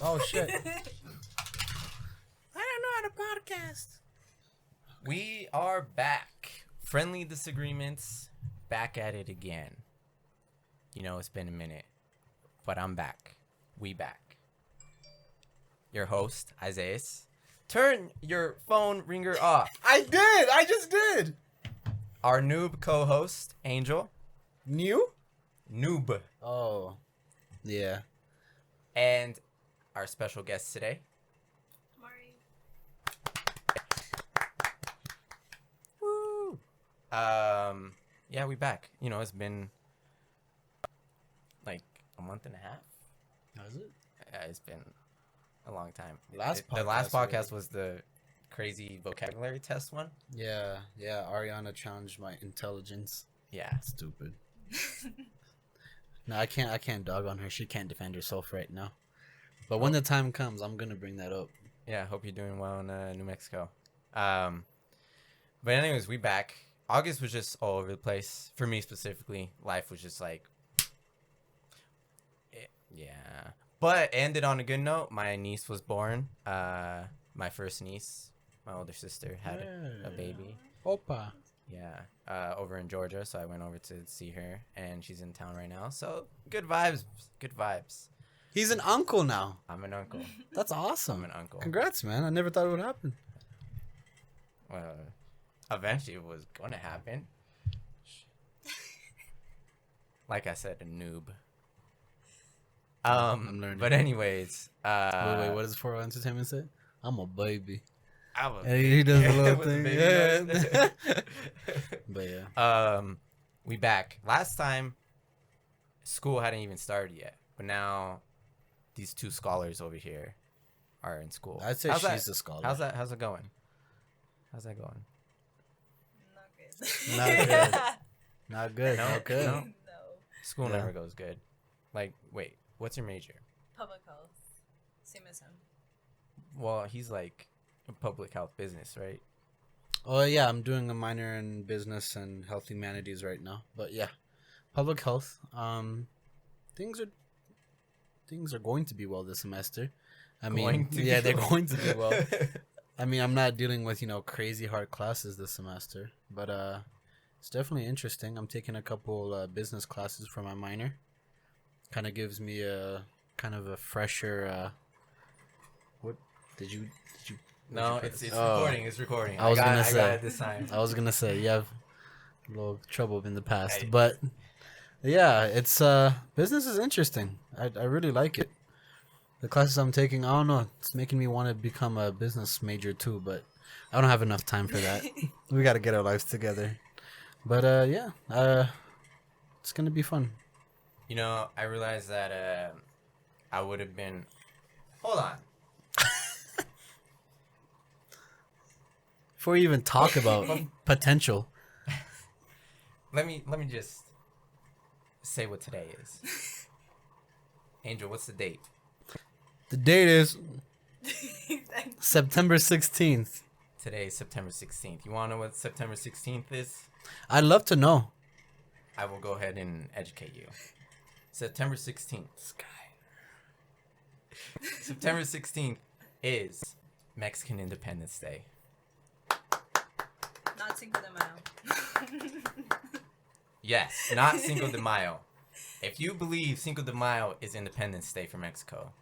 Oh shit! I don't know how to podcast. We are back. Friendly Disagreements, back at it again. You know, it's been a minute, but I'm back. We back. Your host, Isaias. Turn your phone ringer off. I did. I just did. Our noob co-host, Angel. New? Noob. Oh, yeah. And our special guest today. Mari. Woo. Yeah, we back. You know, it's been like a month and a half. How's it? It's been a long time. The last podcast was the crazy vocabulary test one. Yeah. Ariana challenged my intelligence. Yeah. Stupid. No, I can't dog on her. She can't defend herself right now. But when the time comes, I'm gonna bring that up. Yeah, hope you're doing well in New Mexico. But anyways, we back. August was just all over the place. For me specifically, life was just like, yeah. But ended on a good note. My niece was born. My first niece, my older sister, had a baby. Opa. Yeah, over in Georgia. So I went over to see her, and she's in town right now. So good vibes. Good vibes. He's an uncle now. I'm an uncle. That's awesome. I'm an uncle. Congrats, man. I never thought it would happen. Well, eventually it was going to happen. Like I said, a noob. I'm learning. But anyways. Wait, what does 4 Entertainment say? I'm a baby. Hey, he does a little with the thing. baby Yeah. noise. But yeah. We back. Last time, school hadn't even started yet. But now, these two scholars over here are in school. I'd say How's she's that? a scholar. How's it going? How's that going? Not good. Not good. No, Not good. no. No. School Yeah. never goes good. Like, wait, what's your major? Public health. Same as him. Well, he's like a public health business, right? Oh yeah, I'm doing a minor in business and health humanities right now. But yeah, public health. Things are going to be well this semester. They're going to be well. I mean, I'm not dealing with crazy hard classes this semester, but it's definitely interesting. I'm taking a couple business classes for my minor. Kind of gives me a kind of a fresher. What did you? No, it's recording. It's recording. I got it this time. I was gonna say you have a little trouble in the past, Hey. but yeah, it's business is interesting. I really like it. The classes I'm taking, I don't know, it's making me want to become a business major too, but I don't have enough time for that. We got to get our lives together. But yeah, it's gonna be fun. You know, I realized that I would have been. Hold on. Before you even talk about potential, Let me just say what today is. Angel, what's the date? the date is September 16th. Today is September 16th. You want to know what September 16th is? I'd love to know. I will go ahead and educate you. September 16th. September 16th is Mexican Independence Day. Not Cinco de Mayo. Yes, not Cinco de Mayo. If you believe Cinco de Mayo is Independence Day for Mexico,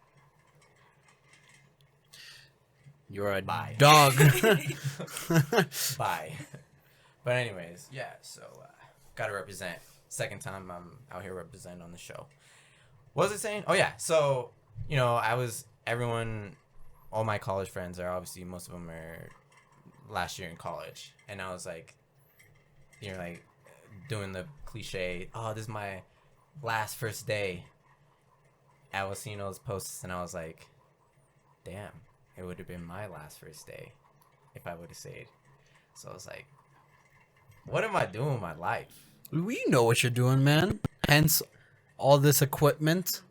You're a Bye. dog. bye. But anyways, yeah, so gotta represent. Second time I'm out here representing on the show. What was it saying? Oh yeah, so all my college friends are obviously, most of them are last year in college, and I was like, doing the cliche, oh, this is my last first day. I was seeing those posts, and I was like, damn, it would have been my last first day if I would have stayed. So I was like, what am I doing with my life? We know what you're doing, man. Hence all this equipment.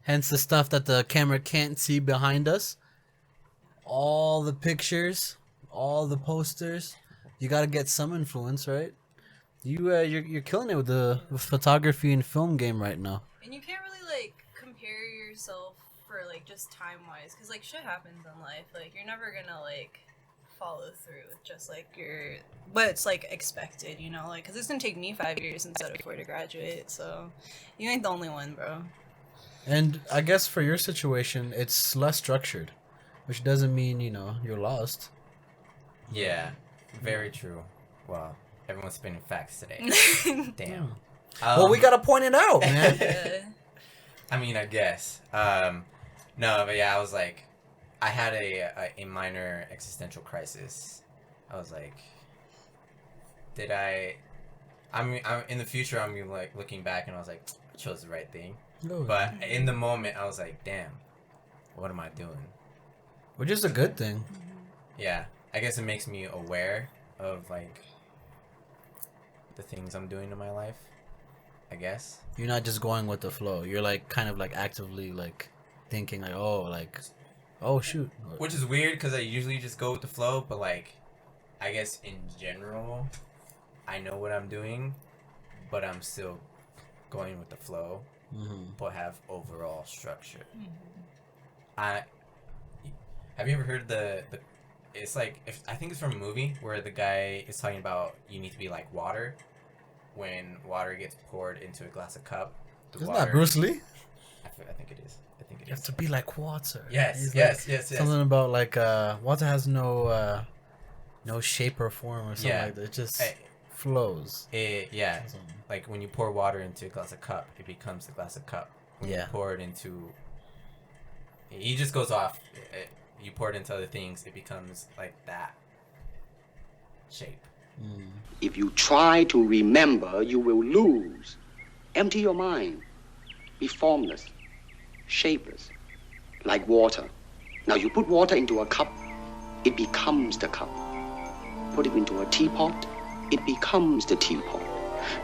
Hence the stuff that the camera can't see behind us. All the pictures, all the posters. You gotta get some influence, right? You're killing it with the photography and film game right now. And you can't really compare yourself for like just time wise, because like shit happens in life. Like you're never gonna like follow through with just like your what's like expected, you know, like because it's gonna take me 5 years instead of 4 to graduate. So you ain't the only one, bro. And I guess for your situation, it's less structured, which doesn't mean you're lost. Yeah, very true. Wow, everyone's spinning facts today. Damn. Well, we gotta point it out, man. Yeah. I mean, I guess. No, but yeah, I was like, I had a minor existential crisis. I was like, I'm in the future, I'm like looking back and I was like, I chose the right thing. No. But in the moment, I was like, damn, what am I doing? Which is a good thing. Yeah, I guess it makes me aware of like the things I'm doing in my life, I guess. You're not just going with the flow. You're like kind of like actively like thinking like, oh shoot. Which is weird because I usually just go with the flow, but like, I guess in general, I know what I'm doing, but I'm still going with the flow, but have overall structure. Have you ever heard the it's like, I think it's from a movie where the guy is talking about you need to be like water. When water gets poured into a glass of cup, Isn't that Bruce Lee? I think it is. You have to be like water. Yes. Something about like water has no shape or form or something like that. It just flows. Like when you pour water into a glass of cup, it becomes a glass of cup. When you pour it into, he just goes off. You pour it into other things, it becomes like that shape. If you try to remember, you will lose. Empty your mind. Be formless, shapeless, like water. Now you put water into a cup, it becomes the cup. Put it into a teapot, it becomes the teapot.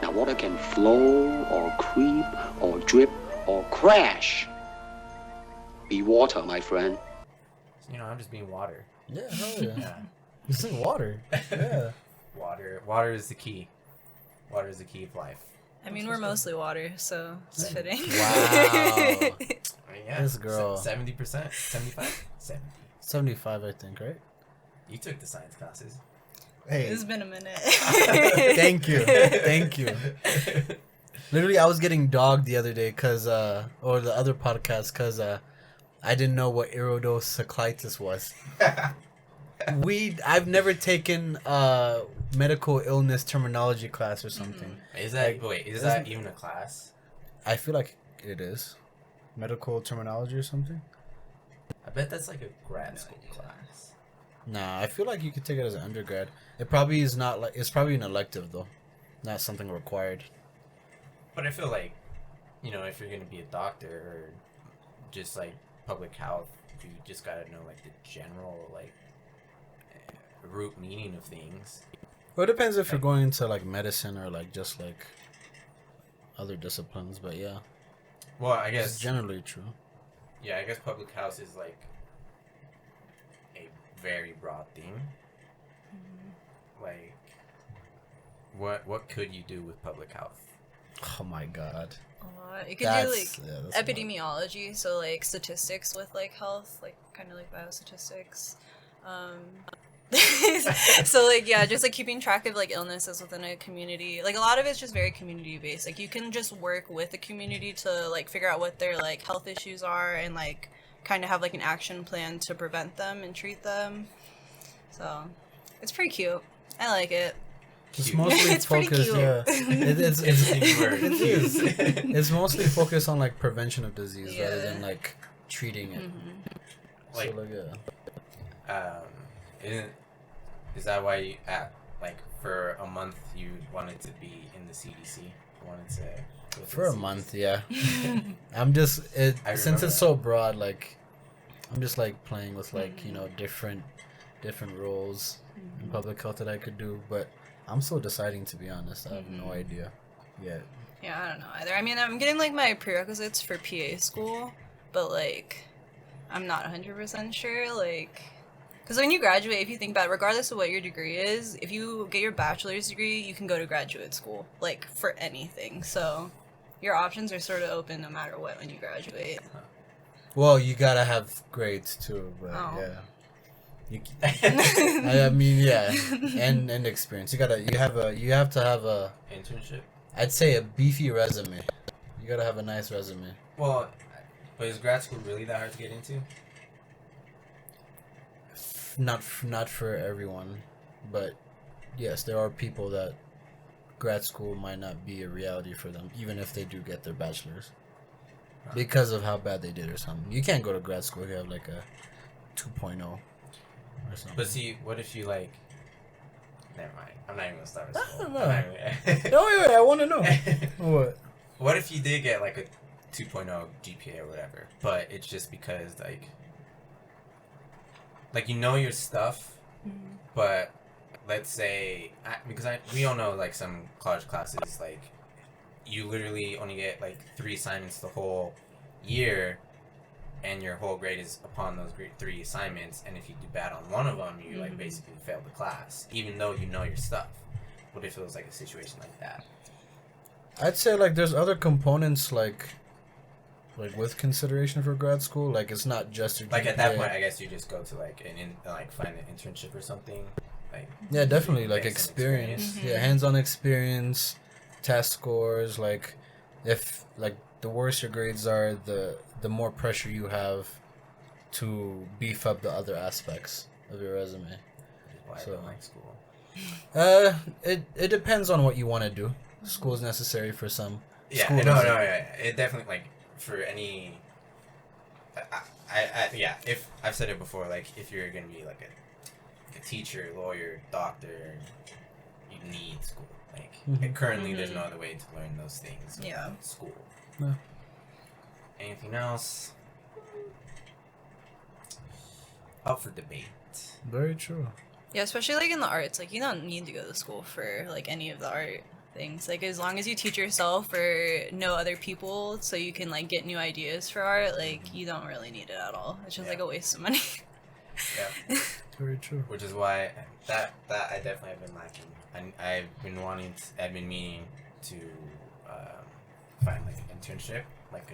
Now water can flow or creep or drip or crash. Be water, my friend. I'm just being water. Yeah, hell yeah. This is water. Yeah. Water is the key. Water is the key of life. I mean, we're mostly water, so it's fitting. Wow. Yeah, This girl. 70%? 75? 70. 75, I think, right? You took the science classes. Hey. It's been a minute. Thank you. Literally, I was getting dogged the other day or the other podcast, because I didn't know what iridocyclitis was. I've never taken medical illness terminology class or something. Is that is that even a class? I feel like it is. Medical terminology or something? I bet that's like a grad school class. Nah, I feel like you could take it as an undergrad. It probably is not like, it's probably an elective though. Not something required. But I feel like, if you're gonna be a doctor or just like public health, you just gotta know like the general like root meaning of things. Well, it depends if you're going into like medicine or like just like other disciplines, but yeah. Well, I guess it's generally true. Yeah, I guess public health is like a very broad thing. Like, what could you do with public health? Oh my god. You could do like epidemiology, so like statistics with like health, like kind of like biostatistics. So like just like keeping track of like illnesses within a community. Like a lot of it's just very community based. Like you can just work with the community to like figure out what their like health issues are and like kind of have like an action plan to prevent them and treat them. So it's pretty cute. I like it. It's mostly it's pretty focused. cute. Yeah, it is. It's mostly focused on like prevention of disease rather than like treating it. Like, so, is that why you like for a month you wanted to be in the CDC? Wanted to for a month, yeah. I'm just since it's so broad. Like, I'm just like playing with like different roles in public health that I could do, but I'm still deciding, to be honest. I have no idea yet. Yeah, I don't know either. I mean, I'm getting like my prerequisites for PA school, but like I'm not 100% sure. Like, because when you graduate, if you think about it, regardless of what your degree is, if you get your bachelor's degree, you can go to graduate school, like for anything. So your options are sort of open no matter what when you graduate. Well, you gotta have grades too, but Oh. yeah. I mean, yeah, and experience. You have to have a Internship. I'd say a beefy resume. You gotta have a nice resume. Well, but is grad school really that hard to get into? Not for everyone, but yes, there are people that grad school might not be a reality for them, even if they do get their bachelor's, because of how bad they did or something. You can't go to grad school if you have like a 2.0 or something. But see, what if you like? Never mind. I'm not even gonna start with I school. don't know. I'm not even- No, wait, I want to know. What? What if you did get like a 2.0 GPA or whatever, but it's just because like you know your stuff, but let's say we all know like some college classes like you literally only get like 3 assignments the whole year, and your whole grade is upon those 3 assignments, and if you do bad on one of them, you like basically fail the class, even though you know your stuff. What if it was like a situation like that? I'd say like there's other components like with consideration for grad school. Like it's not just your Like GPA. at that point, I guess you just go to like find an internship or something. Like Yeah, definitely like get some experience. Yeah, hands-on experience, test scores. Like if like the worse your grades are, the more pressure you have to beef up the other aspects of your resume. Why I So- don't like school. It depends on what you want to do. School is necessary for some. Yeah, School no, isn't. yeah. It definitely like for any. Yeah. If I've said it before, like if you're gonna be like a teacher, lawyer, doctor, you need school. Like and currently, there's no other way to learn those things without school. Yeah. Anything else? Up for debate. Very true. Yeah, especially like in the arts, like you don't need to go to school for like any of the art things. Like as long as you teach yourself or know other people so you can like get new ideas for art, like you don't really need it at all. It's just like a waste of money. Yeah. Very true. Which is why that I definitely have been lacking. I've been meaning to find like an internship, like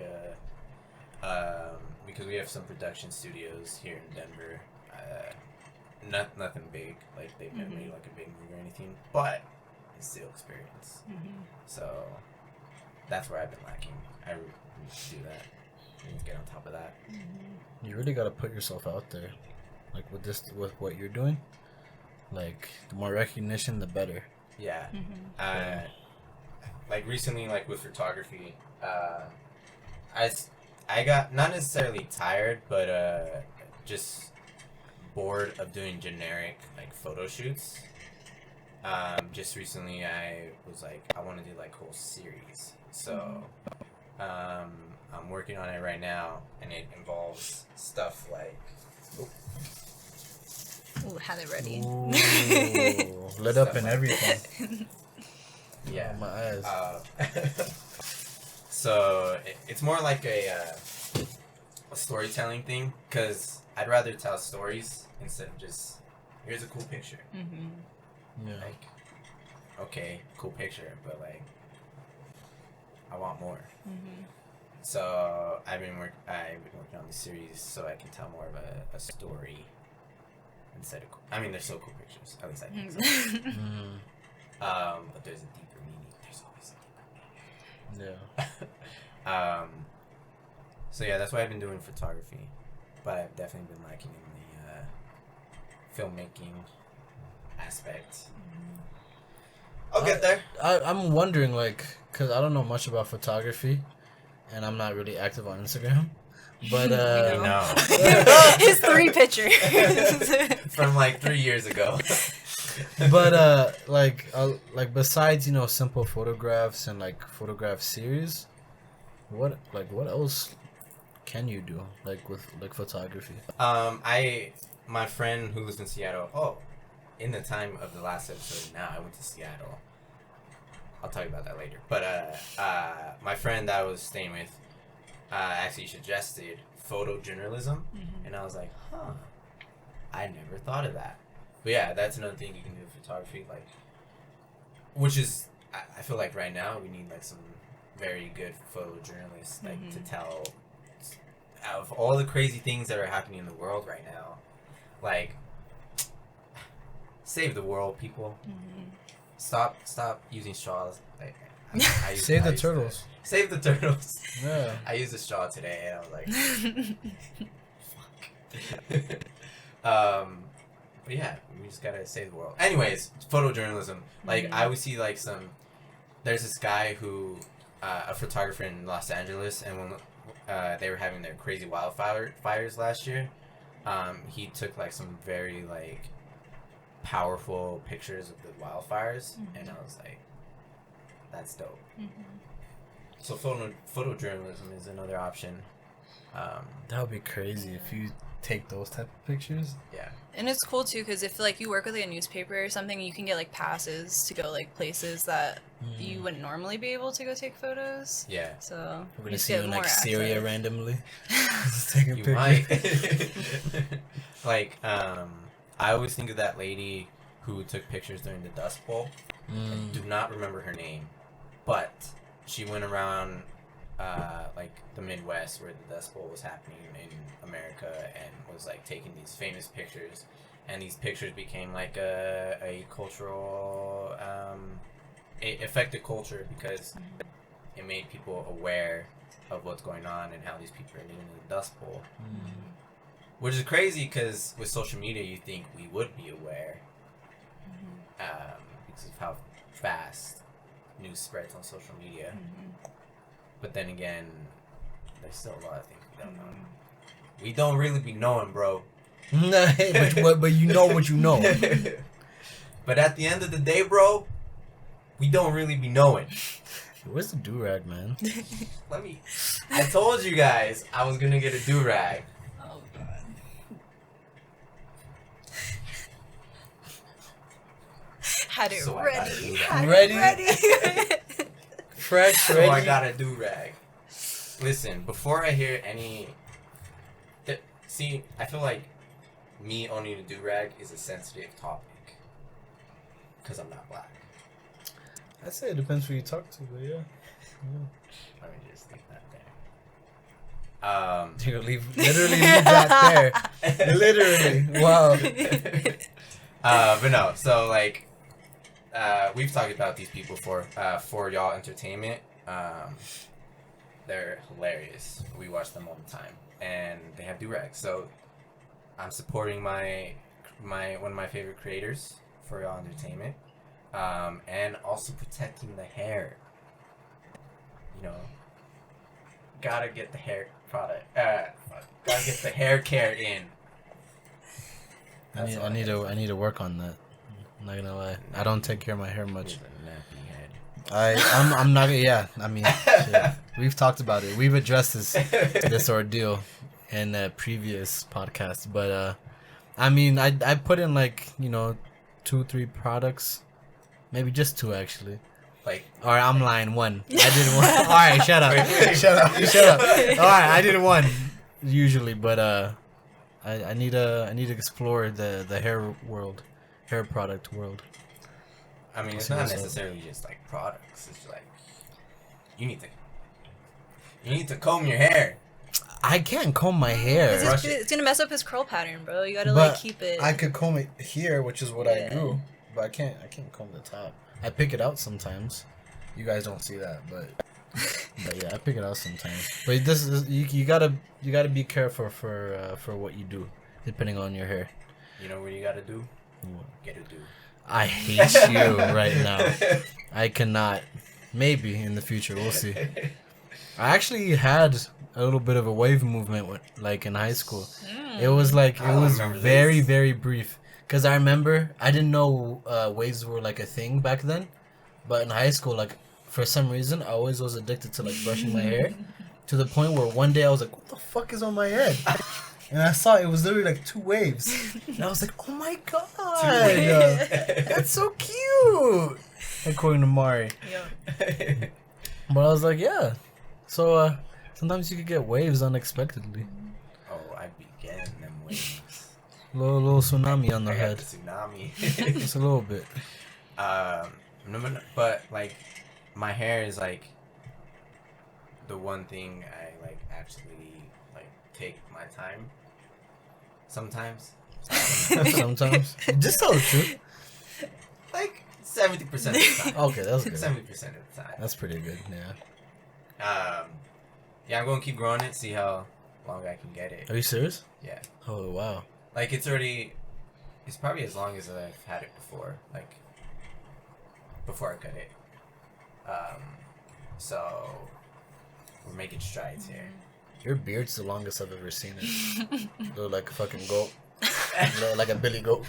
because we have some production studios here in Denver. Nothing big, like they've never made like a big movie or anything, but it's still experience. So that's where I've been lacking. I really need to do that. I need to get on top of that. You really got to put yourself out there. Like with what you're doing, like the more recognition, the better. Yeah. Like recently, like with photography, I got not necessarily tired, but just bored of doing generic like photo shoots. Just recently, I was like, I want to do like whole series. So, I'm working on it right now, and it involves stuff like. Ooh, had it ready. Ooh, lit up and everything. Yeah. Oh, my eyes. So it's more like a storytelling thing, because I'd rather tell stories instead of just here's a cool picture. Yeah. Like, okay, cool picture, but like I want more. So I've been working on this series so I can tell more of a story instead of. I mean, they're so cool pictures. At least I think so. But there's a deeper meaning. There's always a deeper meaning. Yeah. So yeah, that's why I've been doing photography, but I've definitely been lacking in the filmmaking aspect. I'll get there. I'm wondering, like, because I don't know much about photography, and I'm not really active on Instagram. But I know. His 3 pictures. From like 3 years ago. but like besides simple photographs and like photograph series, what else can you do like with like photography? My friend who lives in Seattle. Oh, in the time of the last episode, now I went to Seattle. I'll tell you about that later. But my friend that I was staying with actually suggested photojournalism, and I was like, huh, I never thought of that. But yeah, that's another thing you can do with photography, like, which is I feel like right now we need like some very good photojournalists, like to tell of all the crazy things that are happening in the world right now, like, save the world, people. Stop using straws. Like, Save the turtles. Save the turtles. Yeah. I used a straw today, and I was like, fuck. But yeah, we just gotta save the world. Anyways, photojournalism. Like, I would see, like, there's this guy who, a photographer in Los Angeles, and when they were having their crazy wildfires last year, he took, like, some very, like, powerful pictures of the wildfires, and I was like, that's dope. So photojournalism is another option. That would be crazy if you take those type of pictures. Yeah. And it's cool too because if like you work with like, a newspaper or something, you can get like passes to go like places that you wouldn't normally be able to go take photos. Yeah. So We're gonna just see you get in more like Syria access. randomly. Just taking You pictures. might. Like, I always think of that lady who took pictures during the Dust Bowl. I do not remember her name, but she went around like the Midwest where the Dust Bowl was happening in America and was like taking these famous pictures, and these pictures became like a cultural it affected culture because it made people aware of what's going on and how these people are living in the Dust Bowl. Which is crazy because with social media you think we would be aware because of how fast news spreads on social media. But then again, there's still a lot of things we don't know. We don't really be knowing, bro. but you know what you know. But at the end of the day, bro, we don't really be knowing. Where's the do-rag, man? I told you guys I was gonna get a do-rag. Oh god. Had it So I gotta do ready. that. Had Ready? it ready. Fresh, So ready. I got a do-rag. Listen, before I hear any... See, I feel like me owning a do-rag is a sensitive topic. Because I'm not black. I'd say it depends who you talk to, but yeah. Let me just leave that there. You're gonna literally leave that there. Literally. Wow. But no, so like, we've talked about these people for y'all entertainment. They're hilarious. We watch them all the time, and they have do-rags. So I'm supporting my one of my favorite creators for y'all entertainment, and also protecting the hair. You know, gotta get the hair product. Gotta get the hair care in. I need to work on that. I'm not gonna lie. I don't take care of my hair much. I'm not. Yeah, I mean, shit. We've talked about it. We've addressed this ordeal in a previous podcast. But I mean, I put in like 2-3 products, maybe just 2 actually. Like, All right, I'm lying. 1. I did 1. All right, shut up. Shut up. All right, I did 1 usually, but I need to explore the hair product world. I mean, it's not necessarily just like products. It's like you need to comb your hair. I can't comb my hair. It's gonna mess up his curl pattern, bro. You gotta But like keep it. I could comb it here, which is what I Yeah. do, but I can't comb the top. I pick it out sometimes. You guys don't see that, but yeah, I pick it out sometimes. But this is you gotta be careful for what you do, depending on your hair. You know what you gotta do? Get a do. I hate you right now. I cannot. Maybe in the future, we'll see. I actually had a little bit of a wave movement like in high school. It was like I don't it was remember very this. very brief. Cause I remember I didn't know waves were like a thing back then, but in high school, like for some reason, I always was addicted to like brushing my hair, to the point where one day I was like, "What the fuck is on my head?" And I saw it was literally like 2 waves, and I was like, "Oh my god, that's so cute!" According to Mari, Yep. but I was like, "Yeah." So sometimes you could get waves unexpectedly. Oh, I began them waves. Little tsunami on the I got head. the tsunami. Just a little bit. No, but like my hair is like the one thing I like actually like take my time. Sometimes. Sometimes. Just tell the truth. Like 70% of the time. Okay, that's good. 70% of the time. That's pretty good. Yeah. Yeah, I'm going to keep growing it, see how long I can get it. Are you serious? Yeah. Oh wow. Like, it's probably as long as I've had it before. Like, before I cut it. So, we're making strides here. Your beard's the longest I've ever seen it. Look like a fucking goat. Look like a billy goat.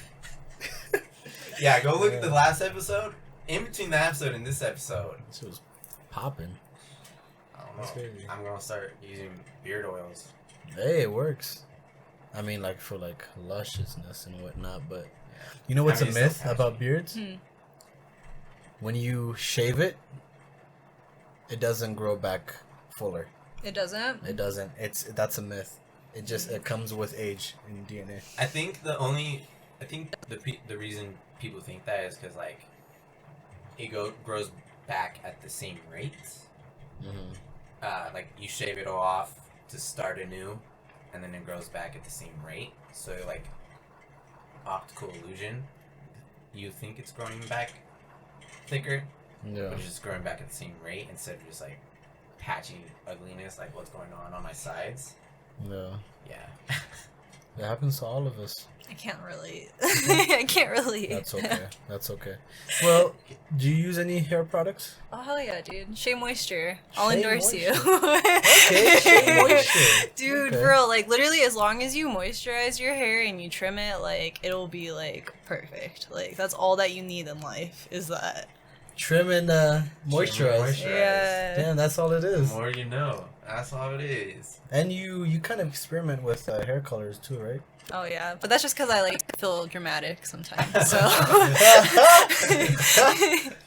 Yeah, go look at the last episode. In between that episode and this episode. This was popping. I don't That's know. crazy. I'm going to start using beard oils. Hey, it works. I mean, like, for, like, lusciousness and whatnot, but... You know what's I mean, a it's myth still about beards? Hmm. When you shave it, it doesn't grow back fuller. It doesn't. It doesn't. That's a myth. It comes with age in DNA. I think the reason people think that is because, like, it grows back at the same rate. Mm-hmm. Like, you shave it all off to start anew, and then it grows back at the same rate. So, like, optical illusion, you think it's growing back thicker, Yeah. but it's just growing back at the same rate instead of just, like, patchy ugliness, like what's going on my sides. Yeah. Yeah. It happens to all of us. I can't relate. I can't relate. That's okay. That's okay. Well, do you use any hair products? Oh hell yeah, dude! Shea Moisture. I'll Shea endorse you. Okay, Shea Moisture. Dude, Okay. bro, like literally, as long as you moisturize your hair and you trim it, like it'll be like perfect. Like that's all that you need in life is that. Trim and moisturize. Moisturize. Yeah. Damn, that's all it The is. more you know. That's all it is. And you kind of experiment with hair colors too, right? Oh yeah, but that's just because I like feel dramatic sometimes. So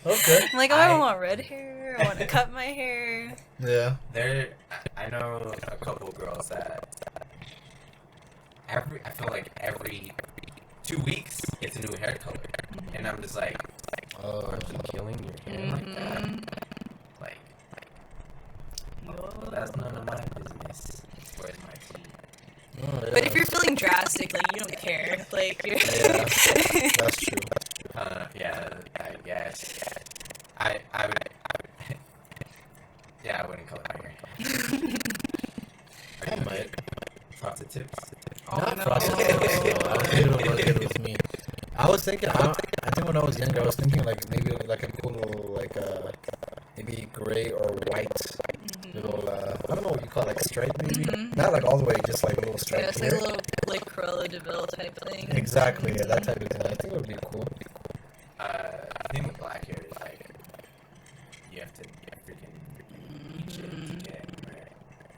Okay. I'm like, oh, I want red hair. I want to cut my hair. Yeah. I know a couple girls that I feel like every 2 weeks it's a new hair color, and I'm just like, Oh. are you killing your hair like that? Like, well, that's none of my business. Where's my tea? Oh, yeah. But if you're feeling drastic, like you don't care. Like you're. Yeah, that's true. Yeah, I guess. I would. Yeah, I wouldn't color my hair. I might. Frosted tips. Not no. frosted tips, though. I was thinking about it with me. I was thinking. I think when I was younger, I was thinking like maybe like a cool little like maybe gray or white little I don't know what you call it, like stripe maybe. Not like all the way, just like a little stripe. Yeah, it's like a little like Cruella de Vil type thing. Exactly, yeah, that type of thing. I think it would be cool. I think with black hair, like, you have to freaking eat it to get it right.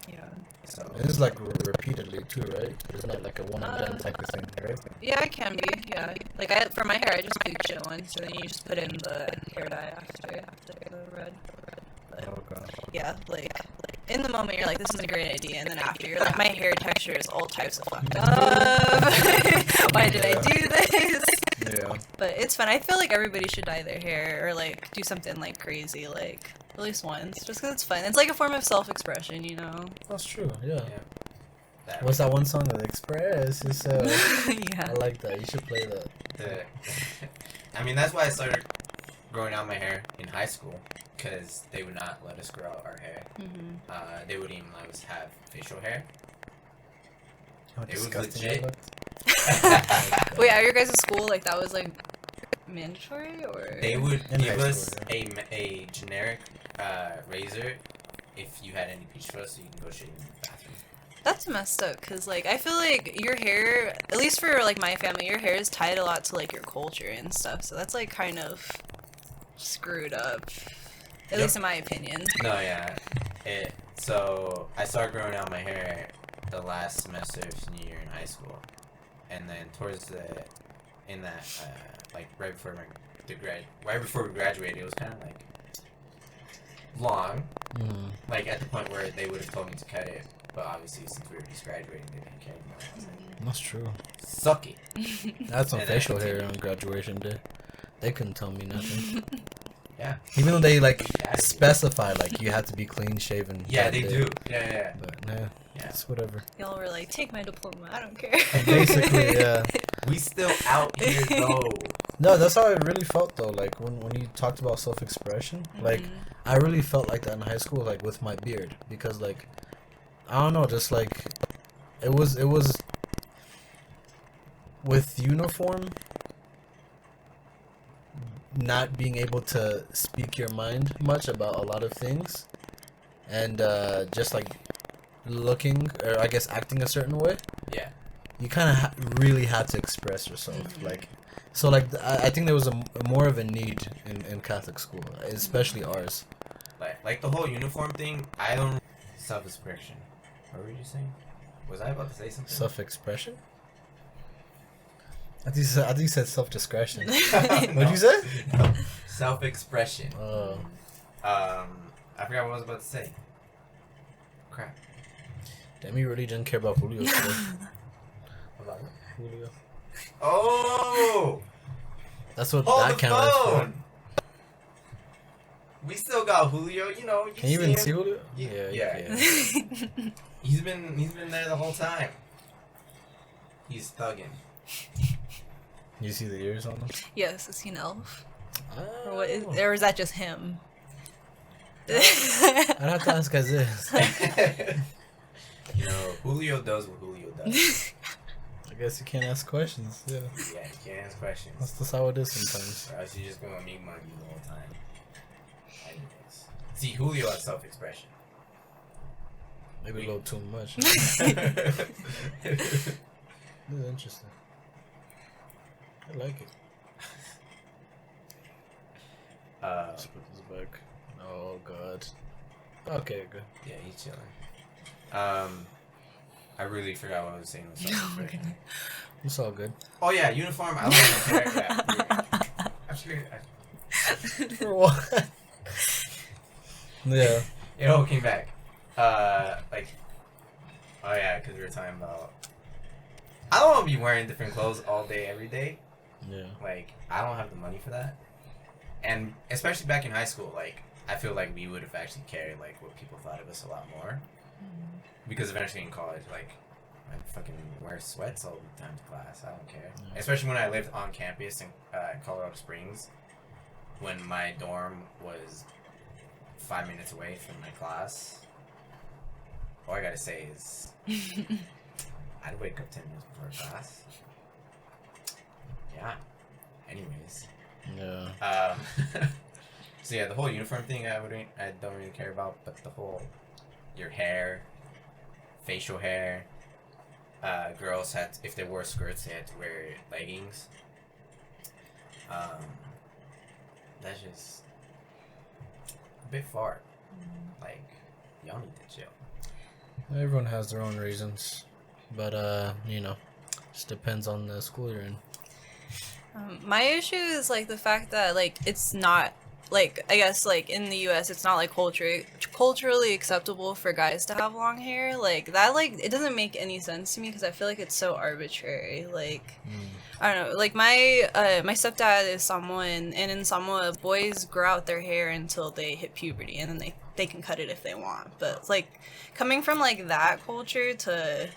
Yeah. So, And it's like repeatedly too, right? It's not like a one and done type of thing, right? Yeah, it can be. Yeah. Like for my hair, I just bleach it once, and then you just put in the hair dye after the red. But, Oh god. yeah, like in the moment you're like, this is a great idea, and then after you're like, my hair texture is all types of fucked up. Why did I do this? Yeah. But it's fun. I feel like everybody should dye their hair or like do something like crazy, like at least once, just because it's fun. It's like a form of self-expression, you know. That's true, yeah. yeah. What's that one song that Express? It's, I Yeah. like that. You should play that. I mean, that's why I started growing out my hair in high school, because they would not let us grow out our hair. Mm-hmm. They wouldn't even let us have facial hair. How It was disgusting legit. it looked. Wait, at your guys' school, like that was like mandatory or? They would In give high us school, a generic razor if you had any peach fuzz, so you can go shave in the bathroom. That's messed up, cause like I feel like your hair, at least for like my family, your hair is tied a lot to like your culture and stuff. So that's like kind of screwed up, at Yep. least in my opinion. No, yeah. So I started growing out my hair the last semester of senior year in high school, and then like right before we graduated, it was kind of like long, like at the point where they would have told me to cut it, but obviously since we were just graduating, they didn't care anymore. I was like, That's true. suck it. That's some And facial then hair on graduation day. They couldn't tell me nothing. Yeah. Even though they like Exactly. specify like you have to be clean shaven. Yeah, that they day. do. Yeah. But yeah, Yeah. it's whatever. Y'all were like, take my diploma. I don't care. Basically, yeah. We still out here though. No, that's how I really felt though. Like when you talked about self-expression, like I really felt like that in high school, like with my beard, because like I don't know, just like it was with uniform, not being able to speak your mind much about a lot of things, and just like looking or I guess acting a certain way. Yeah. You kind of really had to express yourself, like. So like I think there was a more of a need in Catholic school, especially ours. Like the whole uniform thing. I don't self-expression. What were you saying? Was I about to say something? Self-expression. I think you said self-discretion. No. What'd you say? No. Self-expression. Oh. I forgot what I was about to say. Crap. Damn, you really didn't care about Julio today. About what? Julio. Oh! That's what Hold that the camera is for. phone! We still got Julio, you know. Can you even see him. Julio? Yeah. He's been there the whole time. He's thugging. You see the ears on him? Yes, is he an elf? Oh. Or what is, or is that just him? I'd have to ask Isaias. You know, Julio does what Julio does. I guess you can't ask questions. Yeah. Yeah, you can't ask questions. That's just how it is sometimes. Or else you're just gonna make money the whole time. Anyways. See, Julio has self-expression. Maybe a little too much. This is interesting. I like it. Let's put this back. Oh god. Okay, good. Yeah, he's chilling. I really forgot what I was saying. With self-expression. It's all good. Oh yeah, uniform. I don't even care. Yeah. Actually, For what? Yeah. it all came back. Like, oh yeah, because we were talking about. I don't want to be wearing different clothes all day, every day. Yeah. Like, I don't have the money for that. And especially back in high school, like, I feel like we would have actually cared, like, what people thought of us a lot more. Because eventually in college, like, I fucking wear sweats all the time to class. I don't care. Yeah. Especially when I lived on campus in Colorado Springs, when my dorm was 5 minutes away from my class. All I gotta say is, I'd wake up 10 minutes before class. Yeah. Anyways. Yeah. So yeah, the whole uniform thing I don't really care about, but the whole your hair, facial hair. Girls had if they wore skirts, they had to wear leggings. That's just a bit far. Like, y'all need to chill. Everyone has their own reasons, but you know, just depends on the school you're in. My issue is like the fact that like it's not like I guess like in the U.S. it's not like culturally acceptable for guys to have long hair. Like that, like it doesn't make any sense to me because I feel like it's so arbitrary. Like I don't know. Like my stepdad is Samoan, and in Samoa, boys grow out their hair until they hit puberty, and then they can cut it if they want. But like coming from like that culture to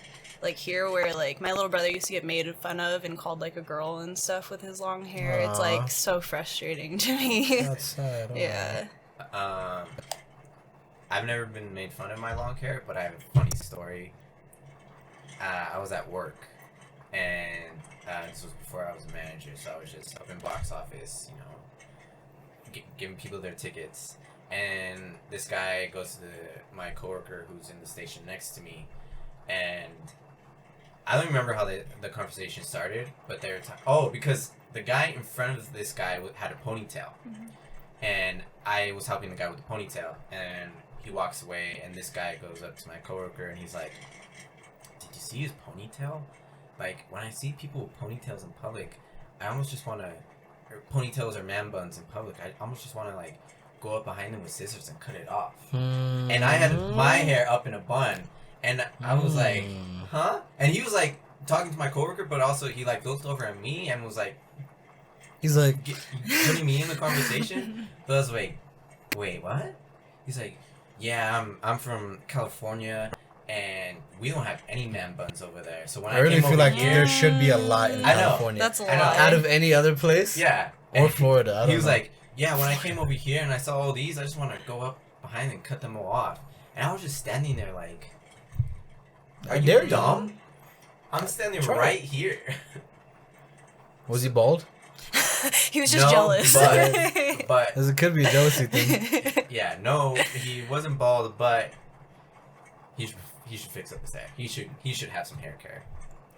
like here where like my little brother used to get made fun of and called like a girl and stuff with his long hair, it's like so frustrating to me. That's sad. Yeah. I've never been made fun of my long hair, but I have a funny story. I was at work, and this was before I was a manager, so I was just up in box office, you know, giving people their tickets. And this guy goes to my coworker who's in the station next to me, and I don't remember how the conversation started, but they were because the guy in front of this guy had a ponytail, and I was helping the guy with the ponytail, and he walks away, and this guy goes up to my coworker, and he's like, "Did you see his ponytail? Like, when I see people with ponytails in public, I almost just want to, or ponytails or man buns in public, I almost just want to like go up behind them with scissors and cut it off." And I had my hair up in a bun. And I was like, huh? And he was like talking to my coworker, but also he like looked over at me and was like, He's like, putting me in the conversation. But I was like, wait, what? He's like, yeah, I'm from California, and we don't have any man buns over there. So when I really came feel over like here, there should be a lot in I know. California. That's a I know. lot. Out of any other place? yeah, Or And Florida. I don't he was know. like, yeah, when I came over here and I saw all these, I just want to go up behind and cut them all off. And I was just standing there like, are you dare you. dumb? I'm standing Try. right here. Was he bald? He was just No, jealous. But This could be a jealousy thing. yeah, no, he wasn't bald, but he should fix up his hair. He should have some hair care.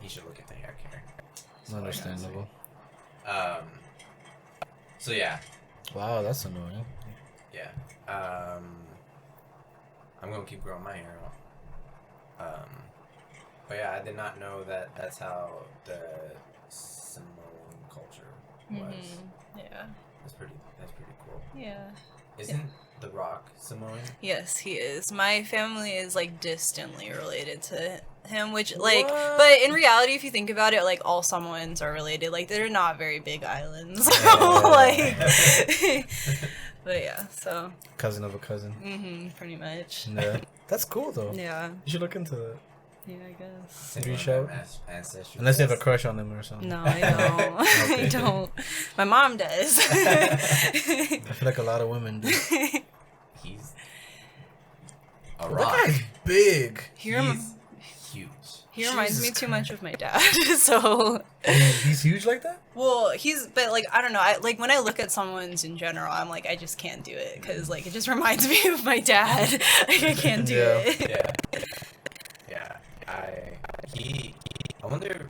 He should look at the hair care. That's all I gotta say. Understandable. So yeah, Wow, that's annoying. yeah. I'm gonna keep growing my hair out. But yeah, I did not know that that's how the Samoan culture was. Yeah. That's pretty cool. Yeah. Isn't The Rock Samoan? Yes, he is. My family is like distantly related to him, which like, What? but in reality, if you think about it, like all Samoans are related. Like they're not very big islands. Like, but yeah. So. Cousin of a cousin. Pretty much. Yeah. That's cool though. Yeah. You should look into that. Yeah, I guess. Same Reach with out. my ancestry. Unless you have a crush on him or something. No, I don't. I don't. My mom does. I feel like a lot of women do. He's a That rock. guy's big. He's huge. He reminds me Jesus too much of my dad. So, He's huge like that? well, but like I don't know. Like when I look at someone's in general, I'm like I just can't do it because like it just reminds me of my dad. Like I can't do Yeah. it. Yeah. Yeah. I wonder.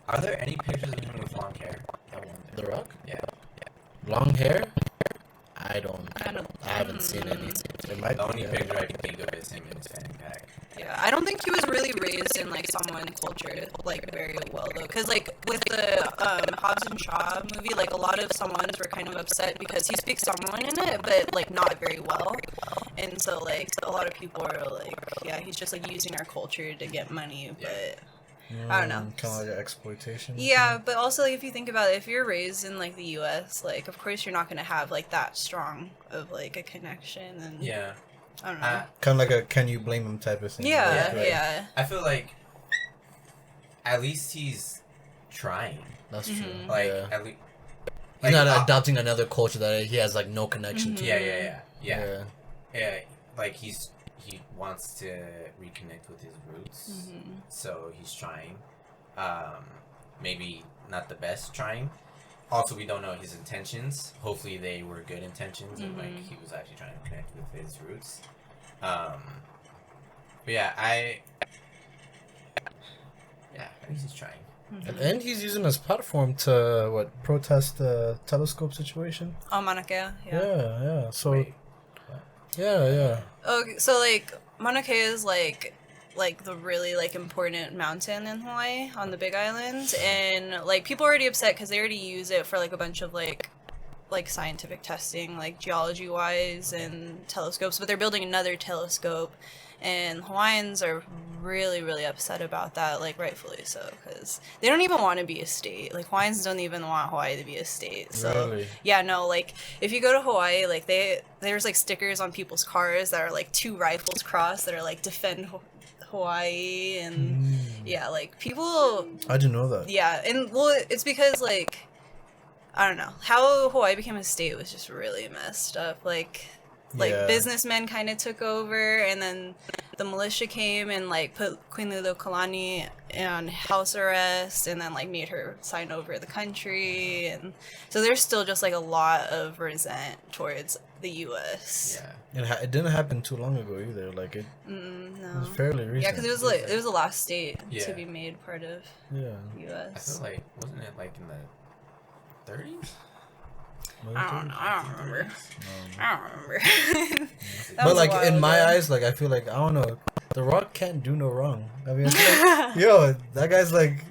Are there any pictures of him with long hair? I wonder. The Rock? Yeah. Long hair? I haven't seen any. It might The be, only yeah. picture I can think of is him in his fanny pack. Yeah, I don't think he was really raised in like Samoan culture like very well though, because like with the Hobbs and Shaw movie, like a lot of Samoans were kind of upset because he speaks Samoan in it, but like not very well, and so like a lot of people are like, yeah, he's just like using our culture to get money, but. I don't know. Kind of like an exploitation. Yeah, but also like if you think about it, if you're raised in like the U.S., like of course you're not gonna have like that strong of like a connection, and Yeah. I don't know. Kind of like a can you blame him type of thing. Yeah, Right. yeah. I feel like at least he's trying. That's true. Like yeah. at least. He's not adopting another culture that he has like no connection to. Yeah. Like he wants to reconnect with his roots, so he's trying. Maybe not the best trying. Also, we don't know his intentions. Hopefully, they were good intentions, and like he was actually trying to connect with his roots. But yeah, at least he's trying. And he's using his platform to protest the telescope situation. Oh, Mauna Kea, yeah. Yeah. So Wait, yeah. Okay, so like Mauna Kea is like the really like important mountain in Hawaii on the Big Island, and like people are already upset because they already use it for like a bunch of like scientific testing, like geology wise and telescopes, but they're building another telescope, and Hawaiians are really upset about that, like rightfully so, because they don't even want to be a state. Like Hawaiians don't even want Hawaii to be a state. So Really? yeah, no, like if you go to Hawaii, like there's like stickers on people's cars that are like two rifles crossed that are like defend Hawaii, and yeah, like people. I didn't know that. Yeah, and well, it's because like I don't know how Hawaii became a state was just really messed up. Like Yeah. businessmen kind of took over, and then the militia came and like put Queen Liliuokalani on house arrest, and then like made her sign over the country, and so there's still just like a lot of resent towards the U.S. yeah. It didn't happen too long ago either. Like it No. was fairly recent. Yeah, because it was the last state Yeah. to be made part of Yeah. U.S. I feel like wasn't it like in the 30s? I don't know. I don't remember. That But was a like while in my ago. eyes, like I feel like I don't know, The Rock can't do no wrong. I mean, I feel like, yo, that guy's like,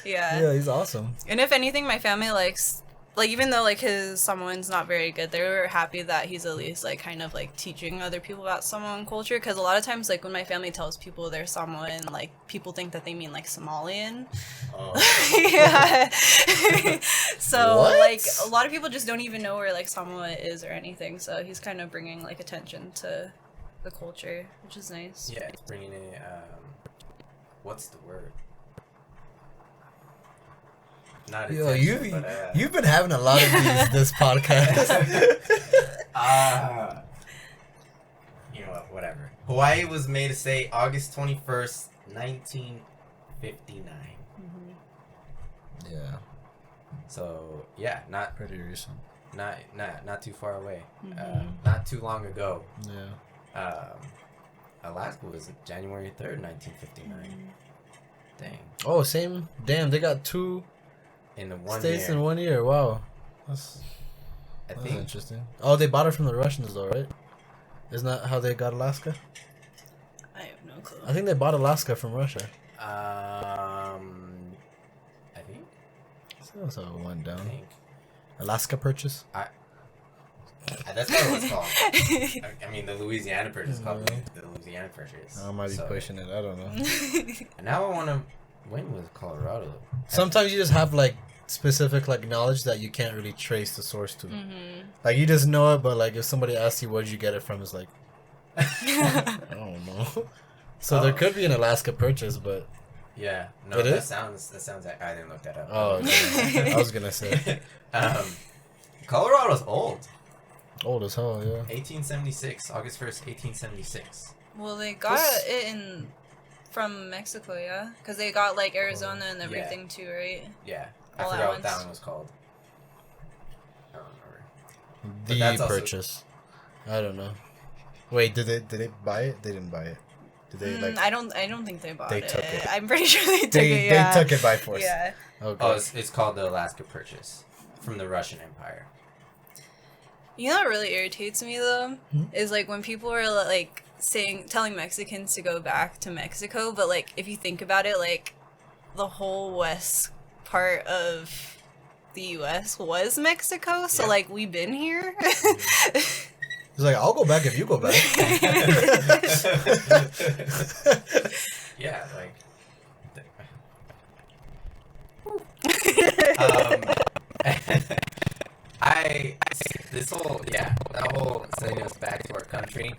Yeah. yeah, he's awesome. And if anything, my family likes like even though like his Samoan's not very good, they were happy that he's at least like kind of like teaching other people about Samoan culture, because a lot of times like when my family tells people they're Samoan, like people think that they mean like Somalian. Oh. Yeah. So What? like a lot of people just don't even know where like Samoa is or anything, so he's kind of bringing like attention to the culture, which is nice. Yeah, it's bringing in. What's the word? Not Yo, attention, but, you've been having a lot of this podcast. You know what? Whatever. Hawaii was made to say August 21st, 1959. Yeah, So yeah, not pretty recent. not too far away. Mhm. Not too long ago. Yeah. Alaska was January 3rd, 1959. Dang. Oh, same. Damn, they got 2 In the one states year. in 1 year. Wow, that's I that's think. interesting. Oh, they bought it from the Russians, though, right? Isn't that how they got Alaska? I have no clue. I think they bought Alaska from Russia. I think. So that's how it went I down. think. Alaska Purchase. That's probably what it's called. I mean, the Louisiana Purchase is called the Louisiana Purchase. I might be So- pushing it. I don't know. And now I want to. When was Colorado? Sometimes you just have like specific like knowledge that you can't really trace the source to. Like you just know it, but like if somebody asks you where did you get it from, it's like I don't know. So there could be an Alaska Purchase, but Yeah. No, It that is? sounds. I didn't look that up. oh, okay. I was gonna say Colorado's old. old as hell. Yeah. 1876, August 1st, 1876. Well, they got it in from Mexico, yeah, because they got like Arizona and everything too, right? Yeah, I All at forgot what that once. one was called. I don't remember. But The that's also- Purchase. I don't know. Wait, did they buy it? They didn't buy it. Did they like? I don't think they bought They it. took it. I'm pretty sure they took They it. Yeah. they took it by force. Yeah. Okay. Oh, it's called the Alaska Purchase from the Russian Empire. You know what really irritates me though is like when people are like telling Mexicans to go back to Mexico, but like if you think about it, like the whole west part of the U.S. was Mexico, so Yeah. like we've been here. He's like, I'll go back if you go back. Yeah, like. That whole sending us back to our country.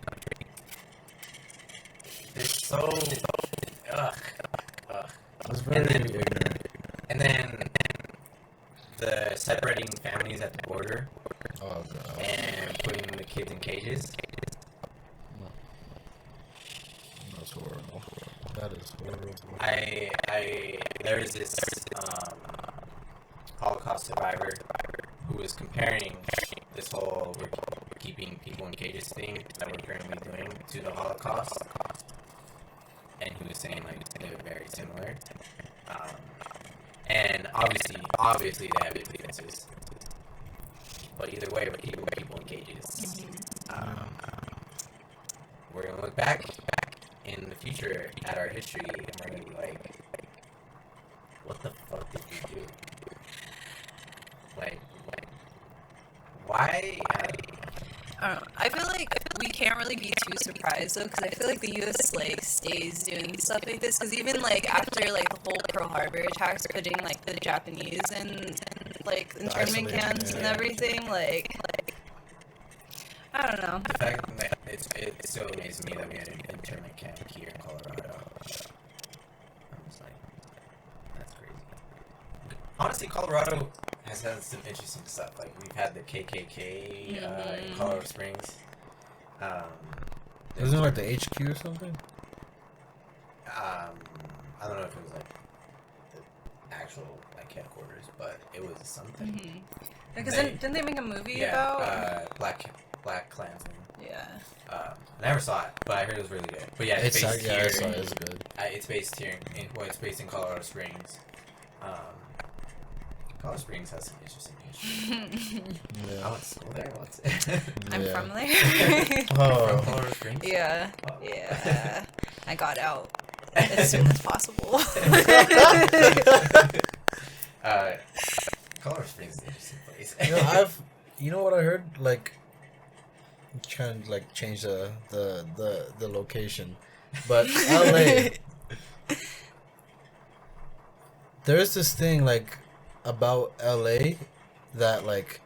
It's so ugh. It's very ignorant. And then the separating families at the border Oh god. and putting the kids in cages. That's horrible. That is horrible. There is this Holocaust survivor who was comparing this whole we're keeping people in cages thing that we're currently doing to the Holocaust, and he was saying like they were very similar, and obviously they have differences, but either way we're keeping people in cages. We're gonna look back in the future at our history and we're gonna be like, what the fuck did we do? Like why? I don't know. I feel like we can't really be too surprised though, because I feel like the U.S. like stays doing stuff like this. Because even like after like the whole Pearl Harbor attacks, putting like the Japanese in like internment isolation, camps and yeah. everything, like I don't know. The fact that it still amazes me that we had an internment camp here in Colorado. I'm just like, that's crazy. Honestly, Colorado has had some interesting stuff. Like we've had the KKK in Colorado Springs. Isn't it like the HQ or something? I don't know if it was like the actual like headquarters, but it was something. Because They- didn't they make a movie Yeah, about? Black Klansman. Yeah. I never saw it, but I heard it was really good. But yeah, it's based here. It's good. It's based here. It's based in Colorado Springs. Colorado Springs has some interesting history. I Yeah. went to school there once. I'm Yeah. from there. Oh. From Colorado Springs. Yeah. Oh. Yeah. I got out as soon as possible. Colorado Springs is an interesting place. place. You know what I heard? Like, trying to like change the location, but LA. There's this thing like about LA that like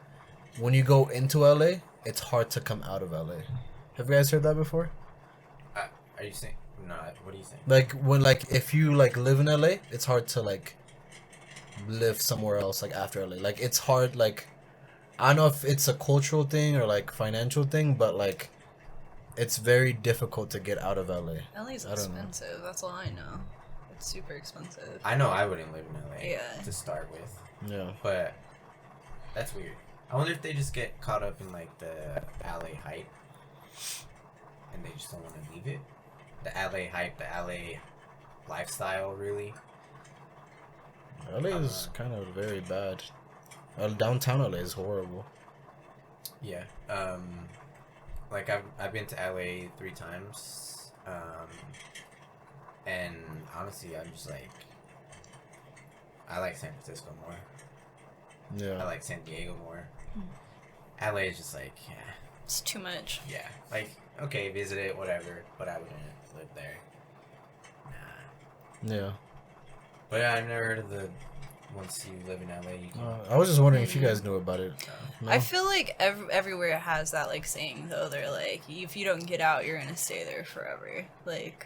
when you go into LA, it's hard to come out of LA. Have you guys heard that before? Are you saying? No. What are you saying? Like when like if you like live in LA, it's hard to like live somewhere else like after LA. Like it's hard like I don't know if it's a cultural thing or like financial thing, but like it's very difficult to get out of LA. LA's expensive. That's all I know. It's super expensive. I know I wouldn't live in LA. Yeah. To start with. Yeah. But that's weird. I wonder if they just get caught up in like the LA hype, and they just don't want to leave it. The LA hype, the LA lifestyle, really. LA is kind of very bad. Downtown LA is horrible. Yeah. Like I've been to LA 3 times. And honestly, I'm just like, I like San Francisco more. Yeah. I like San Diego more. LA is just like, yeah. It's too much. Yeah. Like, okay, visit it, whatever, but I wouldn't live there. Nah. Yeah. But yeah, I've never heard of the once you live in LA, you can... I was just wondering if you guys knew about it. No? I feel like everywhere has that like saying though. They're like, if you don't get out, you're gonna stay there forever. Like,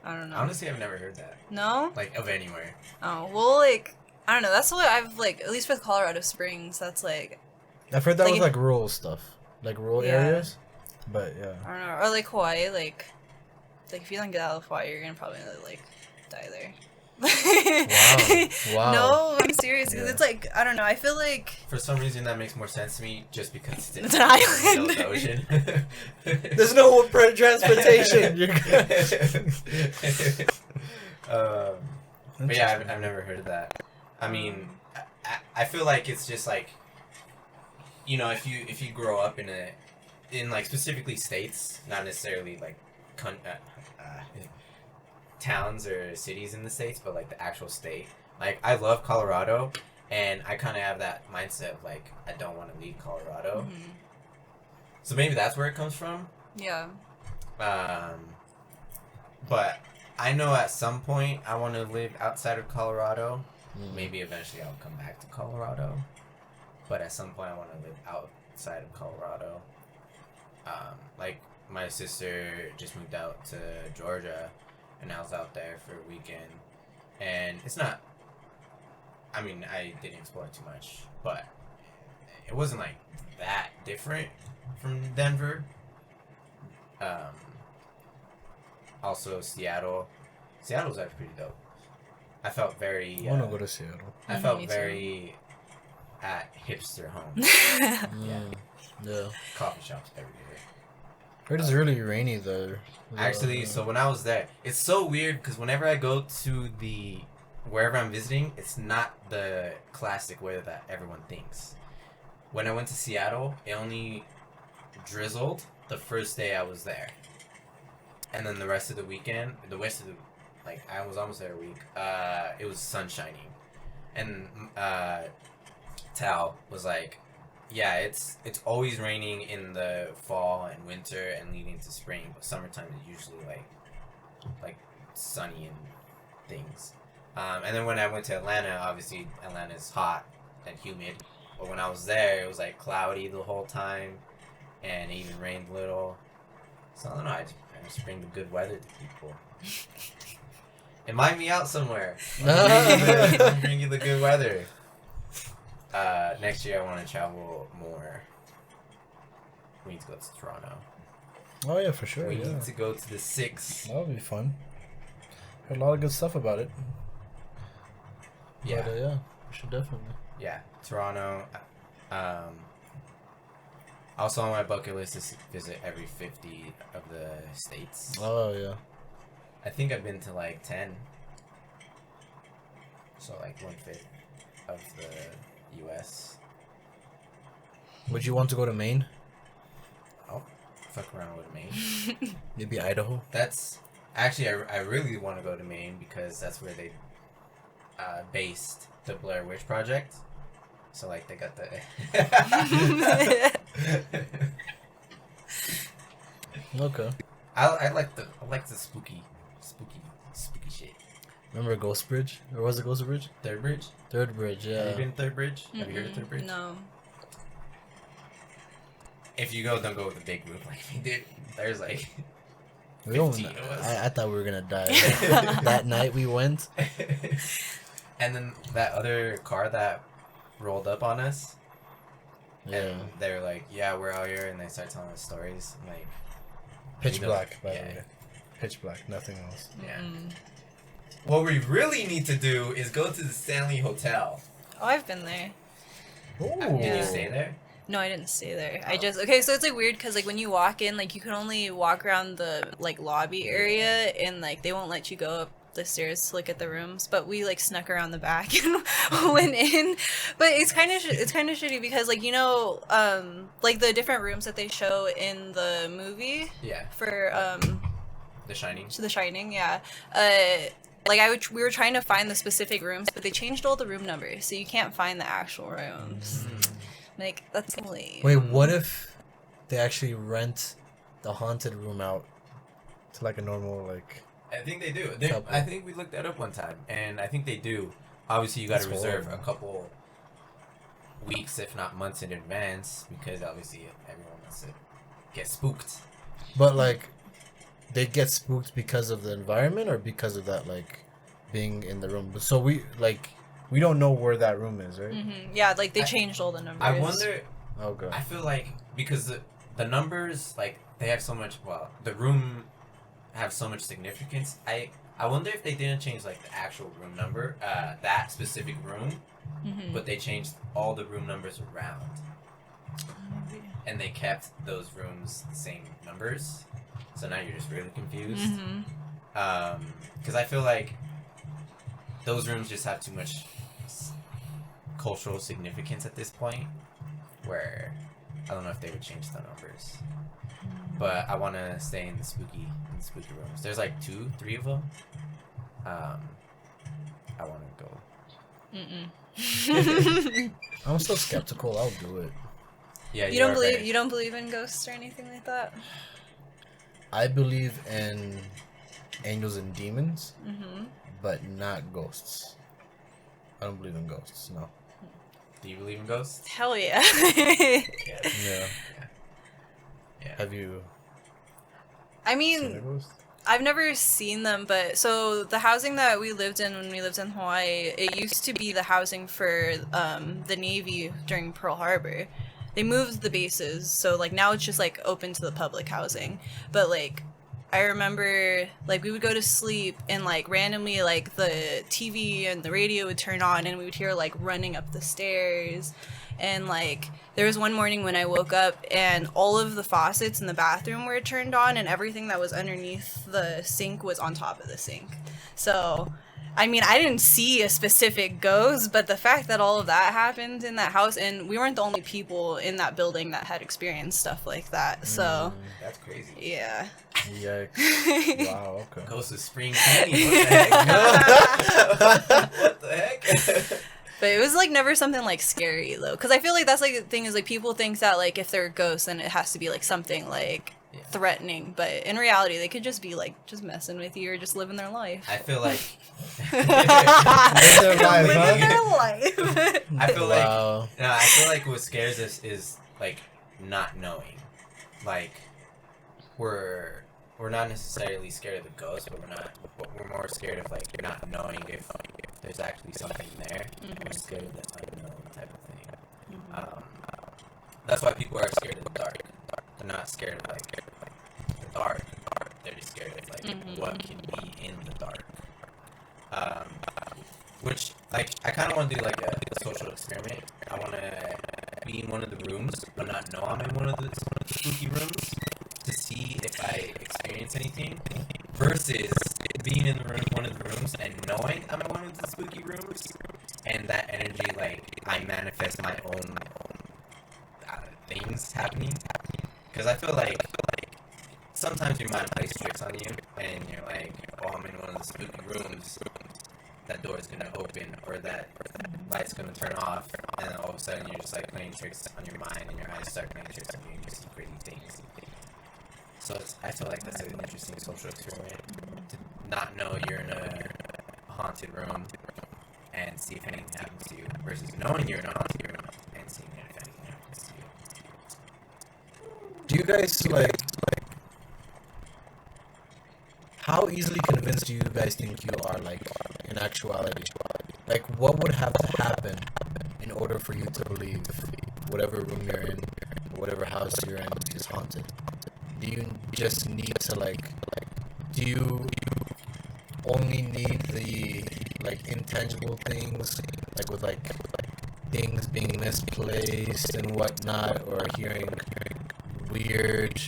I don't know. Honestly, I've never heard that. No? Like, of anywhere. Oh, well, like, I don't know. That's what I've, like, at least with Colorado Springs, that's, like... I've heard that like was, like, rural stuff. Like, rural areas. But, yeah. I don't know. Or, like, Hawaii, like, if you don't get out of Hawaii, you're gonna probably, like, die there. Wow. No, I'm serious. Because Yeah. it's, like, I don't know. I feel like... For some reason, that makes more sense to me, just because It's an island. the ocean. There's no transportation. But yeah, I've never heard of that. I mean, I feel like it's just like, you know, if you grow up in like specifically states, not necessarily like towns or cities in the states, but like the actual state. Like I love Colorado, and I kind of have that mindset of like I don't want to leave Colorado. Mm-hmm. So maybe that's where it comes from. Yeah. But I know at some point I want to live outside of Colorado. Maybe eventually I'll come back to Colorado. But at some point I want to live outside of Colorado. Like my sister just moved out to Georgia, and I was out there for a weekend. And it's not... I mean, I didn't explore too much, but it wasn't like that different from Denver. Also, Seattle. Seattle's actually pretty dope. I felt very... I want to go to Seattle. I Me felt too. very at hipster home. Yeah. Coffee shops everywhere. Heard it's really rainy there. Actually, so when I was there, it's so weird because whenever I go to wherever I'm visiting, it's not the classic weather that everyone thinks. When I went to Seattle, it only drizzled the first day I was there. And then the rest of the weekend, I was almost there a week, it was sun shining. And Tal was like, yeah, it's always raining in the fall and winter and leading to spring, but summertime is usually like sunny and things. And then when I went to Atlanta, obviously Atlanta's hot and humid, but when I was there, it was like cloudy the whole time, and it even rained a little. So I don't know, I just bring the good weather to people. Invite me out somewhere. I'll bring you the good weather. Next year I want to travel more. We need to go to Toronto. Oh yeah, for sure. We Yeah. need to go to the 6. That would be fun. Heard a lot of good stuff about it. Yeah. But, yeah, we should definitely. Yeah, Toronto. Also on my bucket list is to visit every 50 of the states. Oh yeah. I think I've been to like 10. So like 1/5 of the U.S. Would you want to go to Maine? I'll fuck around with Maine. Maybe Idaho. That's actually I really want to go to Maine because that's where they based the Blair Witch Project. So like they got the. Okay. I like the spooky shit. Remember Ghost Bridge? Or was it Ghost Bridge? Third Bridge. Third Bridge, yeah. Have you been to Third Bridge? Have you heard of Third Bridge? No. If you go, don't go with the big group like we did. There's like. We don't, 15 of us. I thought we were gonna die. That night we went. And then that other car that rolled up on us. Yeah. And they were like, "Yeah, we're out here," and they start telling us stories. I'm like, Pitch you know, black, by the yeah. way. Pitch black, nothing else. Yeah. What we really need to do is go to the Stanley Hotel. Oh, I've been there. Ooh. Did you stay there? No, I didn't stay there. I just so it's like weird because like when you walk in, like you can only walk around the like lobby area and like they won't let you go up the stairs to look at the rooms. But we like snuck around the back and went in. But it's kind of shitty because like like the different rooms that they show in the movie. Yeah. For The Shining. The Shining, yeah. Like we were trying to find the specific rooms, but they changed all the room numbers, so you can't find the actual rooms. Like that's lame. Wait, what if they actually rent the haunted room out to like a normal like? I think they do. Couple. I think we looked that up one time, and I think they do. Obviously, you got to That's reserve horrible. a couple weeks, if not months, in advance, because obviously everyone wants to get spooked. But like, they get spooked because of the environment or because of that like being in the room. So we don't know where that room is, right? Mm-hmm. Yeah, like they changed all the numbers. I wonder. Oh god. I feel like because the numbers, like they have so much. Well, the room have so much significance. I wonder if they didn't change like the actual room number, that specific room, but they changed all the room numbers around, and they kept those rooms the same numbers. So now you're just really confused. Because I feel like those rooms just have too much cultural significance at this point, where I don't know if they would change the numbers. But I want to stay in the spooky rooms. There's like 2-3 of them. I want to go. I'm so skeptical. I'll do it. Yeah, You don't believe in ghosts or anything like that? I believe in angels and demons, but not ghosts. I don't believe in ghosts. No. Do you believe in ghosts? Hell yeah. Yeah. Yeah. Have you I seen a mean, ghost? I've never seen them, but so the housing that we lived in when we lived in Hawaii, it used to be the housing for the Navy during Pearl Harbor. They moved the bases, so like now it's just like open to the public housing. But like I remember like we would go to sleep and like randomly like the TV and the radio would turn on and we would hear like running up the stairs. And like there was one morning when I woke up and all of the faucets in the bathroom were turned on and everything that was underneath the sink was on top of the sink. So I mean, I didn't see a specific ghost, but the fact that all of that happened in that house, and we weren't the only people in that building that had experienced stuff like that. So, That's crazy. yeah. Yikes. Wow, okay. Ghost of spring cleaning. What the heck? What the heck? But it was like never something like scary though, because I feel like that's like the thing is like people think that like if they're ghosts, then it has to be like something like threatening. But in reality, they could just be like just messing with you or just living their life. I feel like Live their life, Living huh? their life. I feel Wow. like no, I feel like what scares us is like not knowing. Like we're not necessarily scared of the ghost, but we're more scared of like not knowing if there's actually something there. We're scared of the unknown type of thing. That's why people are scared of the dark. They're not scared of like the dark. They're just scared of like what can be in the dark. Which like I kind of want to do like a social experiment. I want to be in one of the rooms, but not know I'm in one of the spooky rooms to see if I experience anything. Versus being in the room, one of the rooms, and knowing I'm in one of the spooky rooms, and that energy like I manifest my own things happening. Because I feel like sometimes your mind plays tricks on you, and you're like, oh, I'm in one of the spooky rooms. That door is gonna open, or that light's gonna turn off, and then all of a sudden you're just like playing tricks on your mind, and your eyes start playing tricks on you, and you see crazy things. So I feel like that's an interesting social experiment, to not know you're in a haunted room and see if anything happens to you, versus knowing you're in a haunted room and seeing if anything happens to you. Do you guys like how easily convinced do you guys think you are, like, in actuality? Like, what would have to happen in order for you to believe whatever room you're in, whatever house you're in is haunted? Do you just need to, like, do you only need the, like, intangible things, like with, like, things being misplaced and whatnot, or hearing weird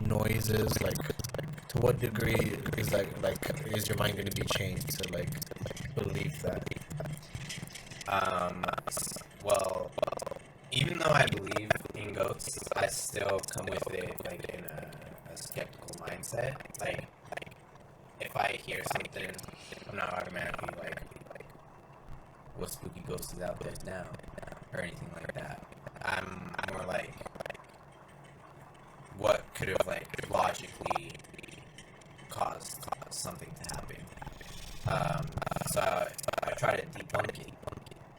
noises? Like, to what degree is that, like, is your mind going to be changed to, like, believe that? Well, even though I believe in ghosts, I still come with it, like, in a skeptical mindset. Like, if I hear something, I'm not automatically like, what spooky ghost is out there now, or anything like that. I'm more like, what could have, like, logically caused something to happen. So I try to debunk it,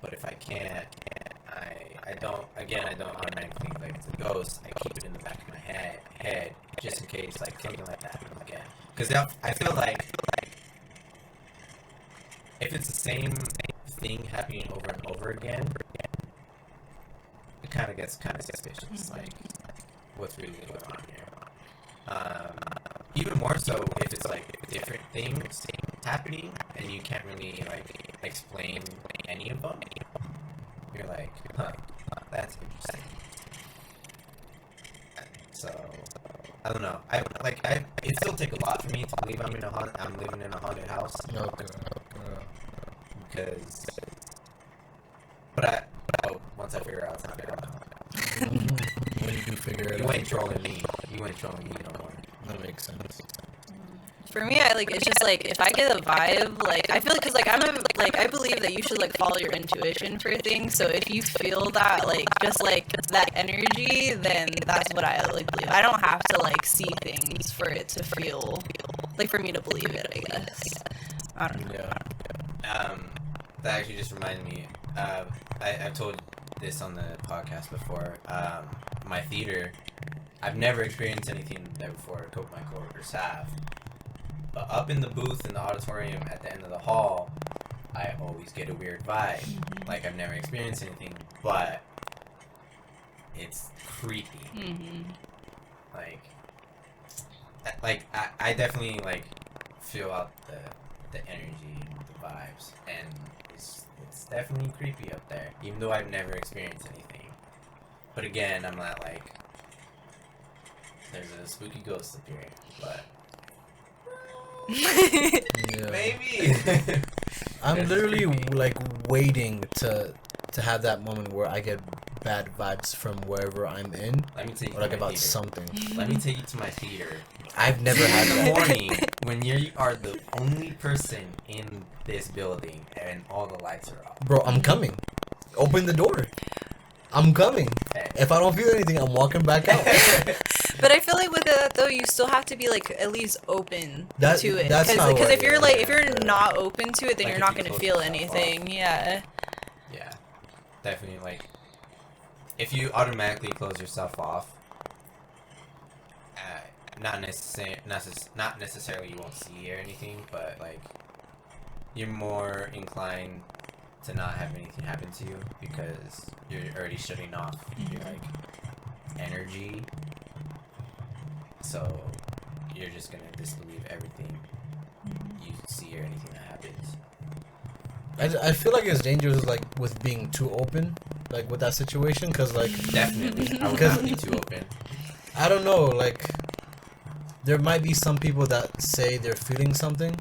but if I can't, I don't automatically think like it's a ghost. I keep it in the back of my head just in case, like, something like that happens again. Because I feel like if it's the same thing happening over and over again, it kind of gets kind of suspicious. Like, what's really going on here? Even more so if it's like different things happening and you can't really, like, explain any of them. You're like, huh, that's interesting. So I don't know. It still take a lot for me to believe I'm living in a haunted house. Okay. Because, once I figure out something, When you do figure it you out, ain't trolling me. You ain't trolling me no more. that makes sense. For me, it's just like, if I get a vibe, like, I feel like, because, like, I believe that you should, like, follow your intuition for things. So if you feel that, like, just, like, that energy, then that's what I, like, believe. I don't have to, like, see things for it to feel, like, for me to believe it, I guess. I don't know. Yeah. That actually just reminded me. I've told this on the podcast before. My theater, I've never experienced anything there before. A couple of my coworkers have. But up in the booth in the auditorium at the end of the hall, I always get a weird vibe. Mm-hmm. Like, I've never experienced anything, but it's creepy. Mm-hmm. Like I definitely, like, feel out the energy, the vibes, and it's definitely creepy up there, even though I've never experienced anything. But again, I'm not like, there's a spooky ghost up here, but Yeah. maybe. I'm literally, like, waiting to have that moment where I get bad vibes from wherever I'm in, Let me take you or, like, to my about theater. something. Let me take you to my theater. I've never had In the that. morning, when you are the only person in this building and all the lights are off. Bro, I'm coming. Open the door. I'm coming. Hey. If I don't feel anything, I'm walking back out. But I feel like with that though, you still have to be, like, at least open to it. That's how Because I- if you're yeah, if you're yeah. not open to it, then Like, you're if not you gonna close feel yourself anything. off. Yeah. Yeah, definitely. Like, if you automatically close yourself off, not necessarily you won't see or anything, but, like, you're more inclined to not have anything happen to you because you're already shutting off your, like, energy. So you're just gonna disbelieve everything you see or anything that happens. I feel like it's dangerous, like, with being too open, like, with that situation, because, like, Definitely, I would Because- not be too open. I don't know, like, there might be some people that say they're feeling something,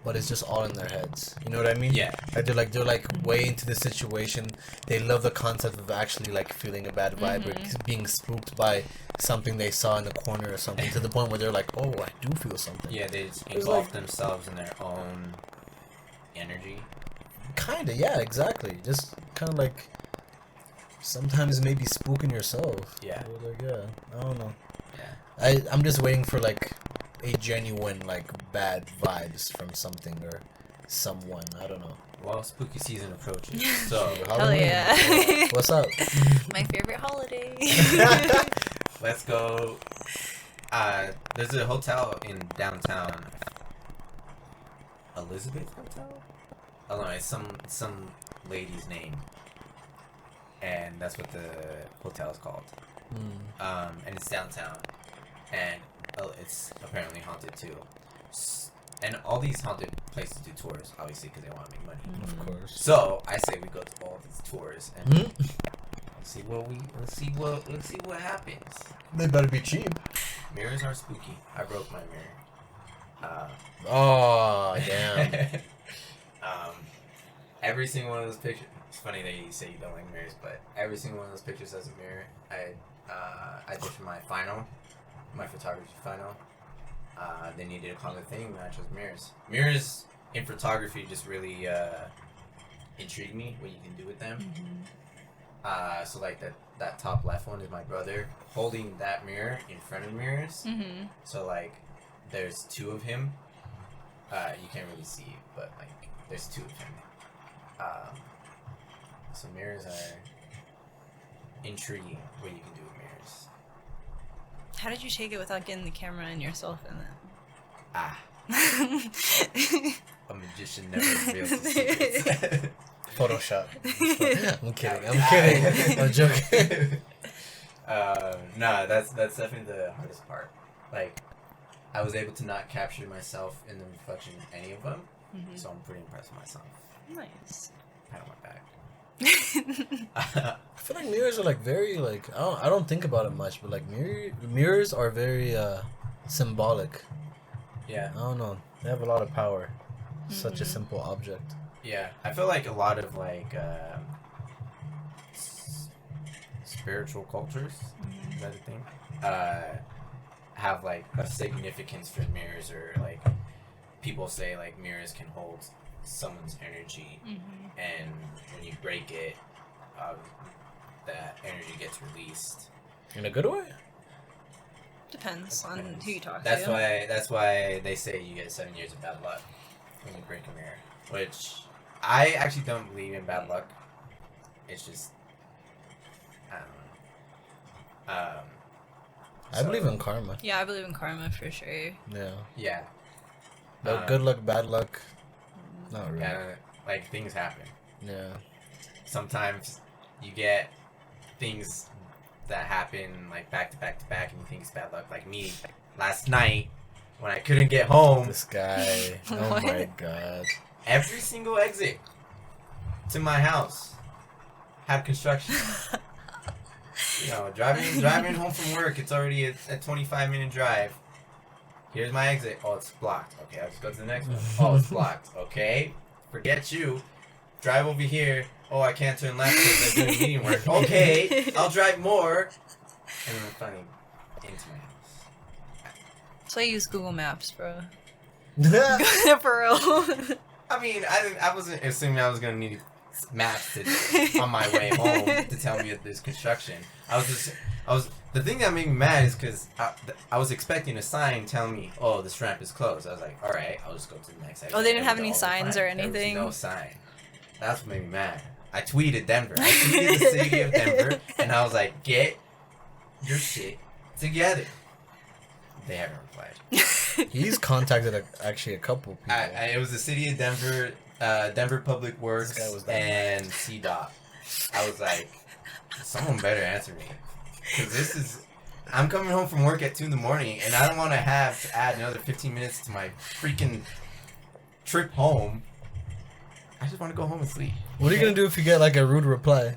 but it's just all in their heads. You know what I mean? Yeah. Like, they're like way into the situation. They love the concept of actually, like, feeling a bad vibe or being spooked by something they saw in the corner or something, to the point where they're like, oh, I do feel something. Yeah, they just It's engulf like- themselves in their own energy. Kinda, yeah, exactly. Just kind of like sometimes maybe spooking yourself. Yeah. Or like, yeah, I don't know. Yeah. I'm just waiting for like a genuine like bad vibes from something or someone. I don't know. Well, spooky season approaches. So Hell Halloween. yeah. What's up? My favorite holiday. let's go. There's a hotel in downtown. Elizabeth Hotel? I don't know. It's some lady's name, and that's what the hotel is called. And it's downtown, and it's apparently haunted too. And all these haunted places do tours, obviously, because they want to make money. Of course. So I say we go to all these tours and let's see what happens. They better be cheap. Mirrors are spooky. I broke my mirror. Oh damn. Every single one of those pictures. It's funny that you say you don't like mirrors, but every single one of those pictures has a mirror. I did for my photography final. They needed a common thing, and I chose mirrors. Mirrors in photography just really intrigue me. What you can do with them. So like that top left one is my brother holding that mirror in front of mirrors. So like there's two of him. You can't really see, but like there's two of him. So mirrors are intriguing. What you can do with mirrors. How did you take it without getting the camera and yourself in it? A magician never reveals his secrets. Photoshop. I'm kidding. I'm joking. Nah, that's definitely the hardest part. Like, I was able to not capture myself in the reflection of any of them, so I'm pretty impressed with myself. Nice. Pat on my back. I feel like mirrors are like very like I don't think about it much, but like mirrors are very symbolic. Yeah. I don't know. They have a lot of power. Such a simple object. Yeah, I feel like a lot of like spiritual cultures, is that a thing? Have like a significance for mirrors, or like people say like mirrors can hold someone's energy, and when you break it, that energy gets released. In a good way? Depends on who you talk That's to. That's why they say you get 7 years of bad luck when you break a mirror. Which I actually don't believe in bad luck. It's just I don't know. I believe in karma. Yeah, I believe in karma for sure. Yeah. Yeah. But good luck, bad luck. Not really. Yeah, like things happen. Yeah. Sometimes you get things that happen like back to back to back, and you think it's bad luck. Like me last night when I couldn't get home. This guy. Oh What? my god. Every single exit to my house had construction. You know, driving home from work, it's already a 25-minute drive. Here's my exit. Oh, it's blocked. Okay, I'll just go to the next one. Oh, it's blocked. Okay, forget you. Drive over here. Oh, I can't turn left because I'm doing meeting work. Okay, I'll drive more. And then finally into my house. So I use Google Maps, bro. Yeah. For real. I mean, I wasn't assuming I was gonna need maps on my way home to tell me that there's construction. The thing that made me mad is because I was expecting a sign telling me, "Oh, this ramp is closed." I was like, "All right, I'll just go to the next exit." Oh, they didn't have There any was all the signs sign. or anything? There was no sign. That's what made me mad. I tweeted Denver. I tweeted the city of Denver, and I was like, "Get your shit together." They haven't replied. He's contacted actually a couple people. It was the city of Denver, Denver Public Works, This guy was that and CDOT. I was like, someone better answer me, because I'm coming home from work at 2 a.m, and I don't want to have to add another 15 minutes to my freaking trip home. I just want to go home and sleep. What are you gonna do if you get like a rude reply?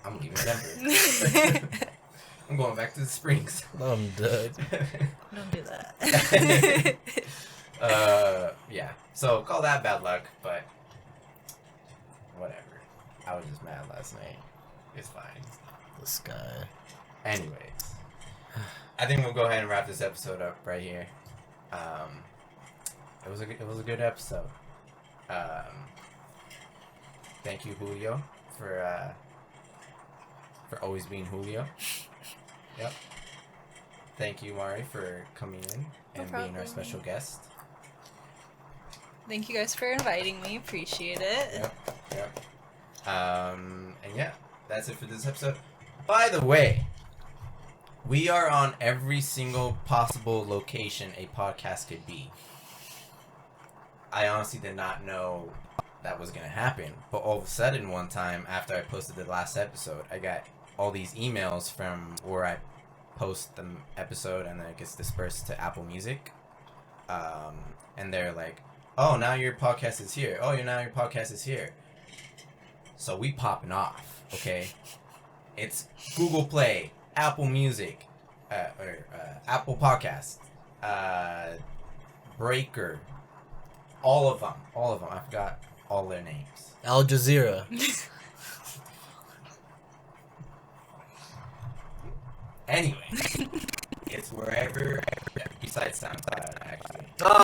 I'm leaving Denver. I'm going back to the Springs. I'm dead. Don't do that. Yeah. So call that bad luck, but whatever. I was just mad last night. It's fine. This guy. Anyways, I think we'll go ahead and wrap this episode up right here. It was a good episode. Thank you, Julio, for always being Julio. Yep. Thank you, Mari, for coming in and being our problem. special guest. Thank you guys for inviting me. Appreciate it. Yep. And yeah, that's it for this episode. By the way, we are on every single possible location a podcast could be. I honestly did not know that was going to happen. But all of a sudden, one time, after I posted the last episode, I got all these emails from where I post the episode and then it gets dispersed to Apple Music. And they're like, oh, now your podcast is here. Oh, now your podcast is here. So we popping off, okay? It's Google Play, Apple Music, Apple Podcast, Breaker, all of them. I forgot all their names. Al Jazeera. Anyway, it's wherever besides SoundCloud, actually. Oh!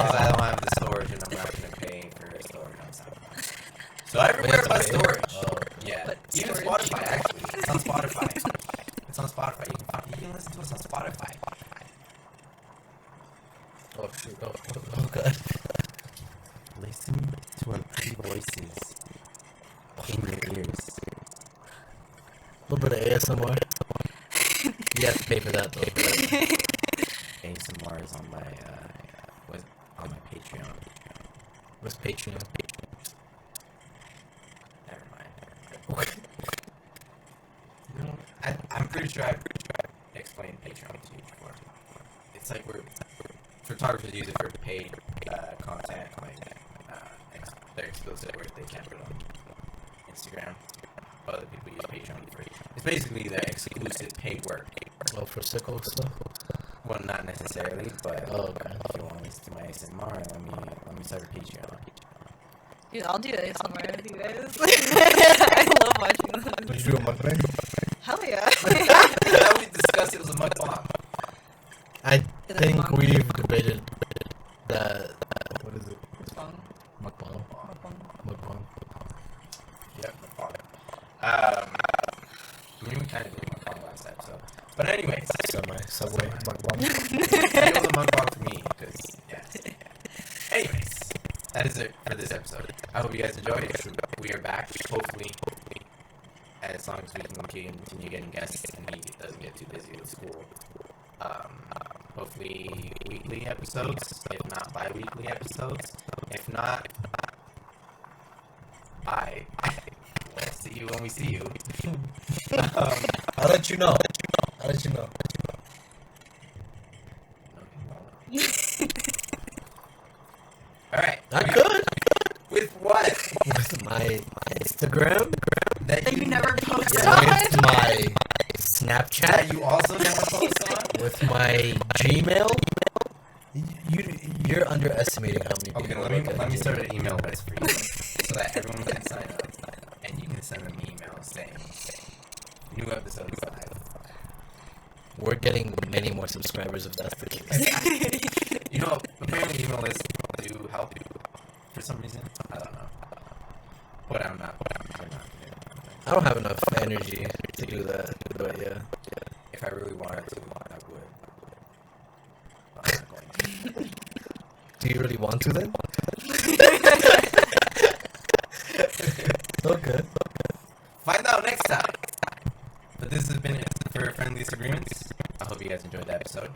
Because I don't have the storage and I'm not going to pay for storage on SoundCloud. So everywhere but storage. Oh. Yeah. But Even storage. Spotify, actually. It's on Spotify. You can listen to us on Spotify. Oh, shoot. Oh, God. Listen to our pretty voices in your ears. A little bit of ASMR. You have to pay for that, though. ASMR is on my Patreon. What's Patreon? Never mind. I'm pretty sure I explained Patreon to you before. It's like photographers use it for paid content, like they're exclusive work they can't put on Instagram. Other people use Patreon for it. It's basically the exclusive paid work. Oh, for sickle stuff? Well, not necessarily, but Oh, okay. if you want to listen to my ASMR, let me start a Patreon. Dude, I'll do it somewhere with you guys. I love watching them. Would you do a mukbang? Hell yeah. That we discussed it was a mukbang. I Is it think mukbang? we've debated that. What is it? Mukbang. Mukbang. Mukbang. Mukbang. Yep, mukbang. I mean, we kind of did mukbang last episode. But anyways, Subway. Mukbang. it was a mukbang for me, because, yeah. Anyways, that is it for this episode. I hope you guys enjoyed it. We are back, hopefully, as long as we can continue getting guests and he doesn't get too busy with school. Hopefully weekly episodes, if not bi-weekly episodes. If not, bye. We'll see you when we see you. I'll let you know. I'll let you know. Alright. I could. With what? With my Instagram. That That you never post With on? my That Snapchat. you also never post on? With my Gmail. You're underestimating how many Okay, people let me start an email list for you so that everyone can sign up and you can send them emails saying new episodes live. We're getting many more subscribers if that's the case. You know, apparently email lists do help you for some reason. I don't know. But I'm not. I don't have enough energy to do that, but yeah. If I really wanted to, I would. But I'm not going to. Do you really want to then? Okay. Find out next time. But this has been it for Friendly Disagreements. I hope you guys enjoyed the episode.